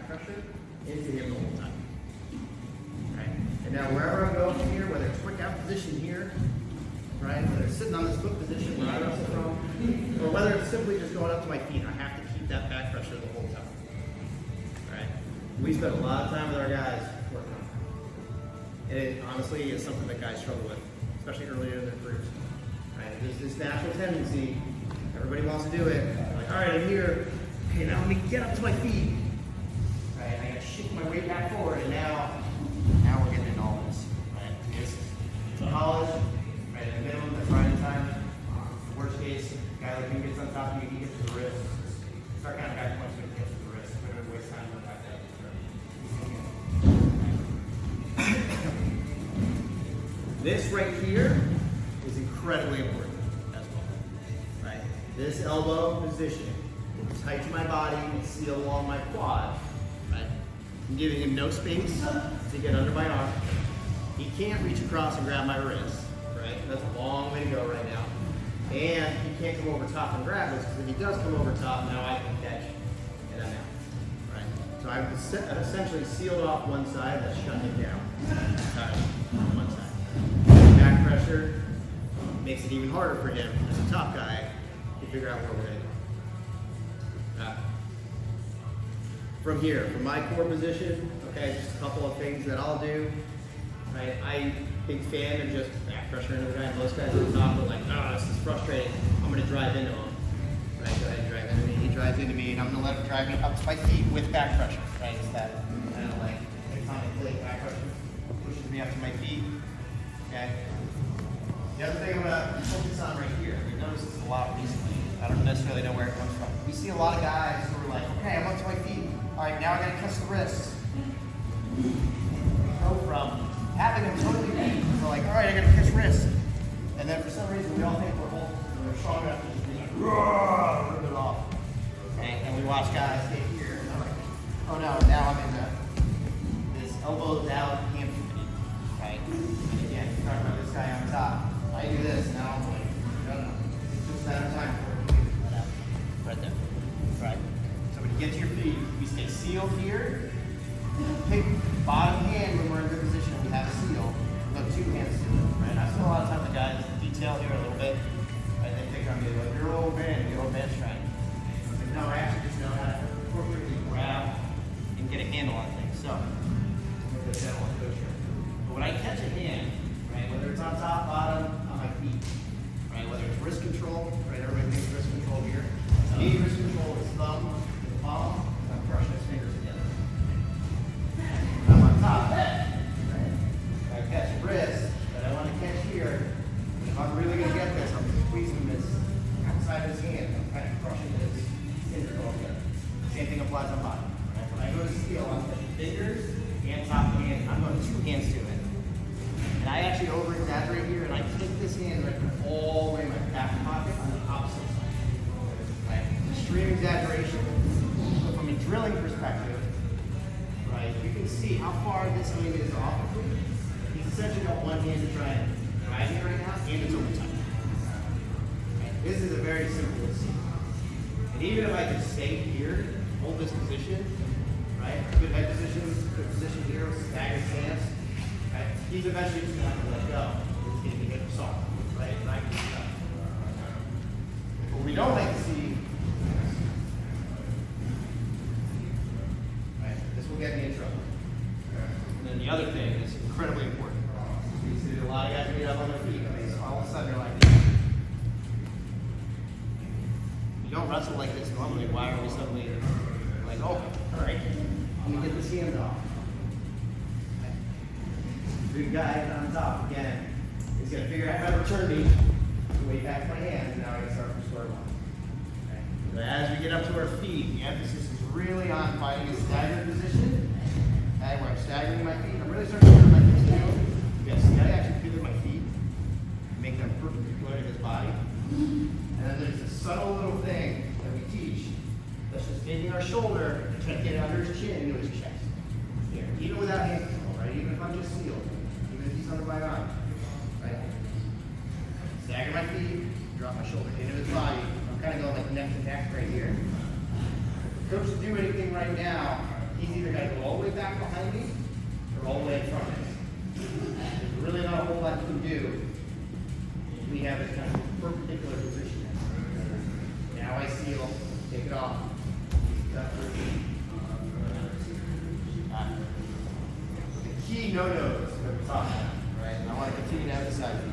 pressure into him the whole time. Right? And now wherever I go from here, whether it's quick out position here, right, whether it's sitting on this foot position where I wrestle from, or whether it's simply just going up to my feet, I have to keep that back pressure the whole time. Right? We spend a lot of time with our guys working on it. And it honestly is something that guys struggle with, especially earlier in their careers. Right? There's this natural tendency, everybody wants to do it. Like, all right, I'm here. Okay, now let me get up to my feet. Right? I gotta shift my weight back forward, and now we're getting into all this. Right? It's college, right? At the minimum, that's Friday time. Worst case, a guy like me gets on top of you, he gets to the wrist. It's our kind of guy who wants to get to the wrist. We're gonna waste time going back down. This right here is incredibly important as well. Right? This elbow position is tight to my body and seal along my quad. Right? I'm giving him no space to get under my arm. He can't reach across and grab my wrist. Right? That's a long way to go right now. And he can't come over top and grab this, because if he does come over top, now I can catch and I'm out. Right? So I've essentially sealed off one side, that's shutting it down. On one side. Back pressure makes it even harder for him as a top guy to figure out where we're going to go. From here, from my core position, okay, just a couple of things that I'll do. Right? I'm a big fan of just back pressure into the guy. Most guys at the top are like, oh, this is frustrating. I'm going to drive into him. Right? Go ahead and drive into me. He drives into me, and I'm going to let him drive me up to my feet with back pressure. Right? It's that kind of like tectonic back pressure pushes me up to my feet. Okay. The other thing I'm going to focus on right here, we've noticed this a lot recently. I don't necessarily know where it comes from. We see a lot of guys who are like, okay, I'm up to my feet. All right, now I got to catch the wrists. We go from having them totally beat, we're like, all right, I got to catch wrists. And then for some reason, we all think we're strong enough to just be like, rip it off. Okay? And we watch guys get here, and I'm like, oh no, now I'm in this elbows out, hand feet. Right? And again, you're talking about this guy on top. I do this, and now I'm like, no. It's just that time for it. Right there. Right. So when you get to your feet, we stay sealed here. Pick bottom hand when we're in good position and we have a seal. We'll go two hands to it. Right? I spend a lot of time with guys detail here a little bit. Right? They pick on me like, you're old man, you're old man strength. I was like, no, I actually just know how to appropriately grab and get a handle on things. So, I'm going to go down on the coach. But when I catch a hand, right, whether it's on top, bottom, on my feet, right, whether it's wrist control, right, everybody thinks wrist control here. To me, wrist control is thumb to the palm, and I'm crushing his fingers together. I'm on top, right? I catch wrist, but I want to catch here. If I'm really going to get this, I'm squeezing this outside of his hand. I'm kind of crushing his fingers all together. Same thing applies on bottom. Right? When I go to seal, I'm catching fingers and top hand. I'm going two hands to it. And I actually over-exaggerate here, and I take this hand and I put it all the way in my back pocket on the opposite side. Right? Extreme exaggeration. So from a drilling perspective, right, you can see how far this hand is off of me. He's essentially got one hand to try and drive me right now, and it's overtime. Right? This is a very simple scene. And even if I just stay here, hold this position, right, good head position, good position here, staggered stance, right, he's eventually just going to have to let go. He's going to get soft, right, and I can do that. What we don't like to see, right, this will get me in trouble. And then the other thing is incredibly important. You see a lot of guys get up on their feet, and so all of a sudden they're like, you don't wrestle like this normally. Why are we suddenly like, oh, all right, let me get this hand off. Good guy on top again. He's gonna figure out how to return me the way back to my hand, and now I can start from square one. Okay. So as we get up to our feet, the emphasis is really on finding a staggered position. Okay, where I'm staggering my feet. I'm really starting to turn my hips down. You guys see, I actually pivot my feet, make them perpendicular to his body. And then there's this subtle little thing that we teach. That's just taking our shoulder and trying to get it under his chin into his chest. Here, even without hand control, right? Even if I'm just sealed, even if he's under my arm, right? Stagger my feet, drop my shoulder into his body. I'm kind of going like neck to neck right here. If the coach is doing anything right now, He's either got to go all the way back behind me or all the way in front of me. There's really not a whole lot you can do. We have this kind of perpendicular position. Now I seal, take it off. The key no-nos that we're talking about, right? And I want to continue to emphasize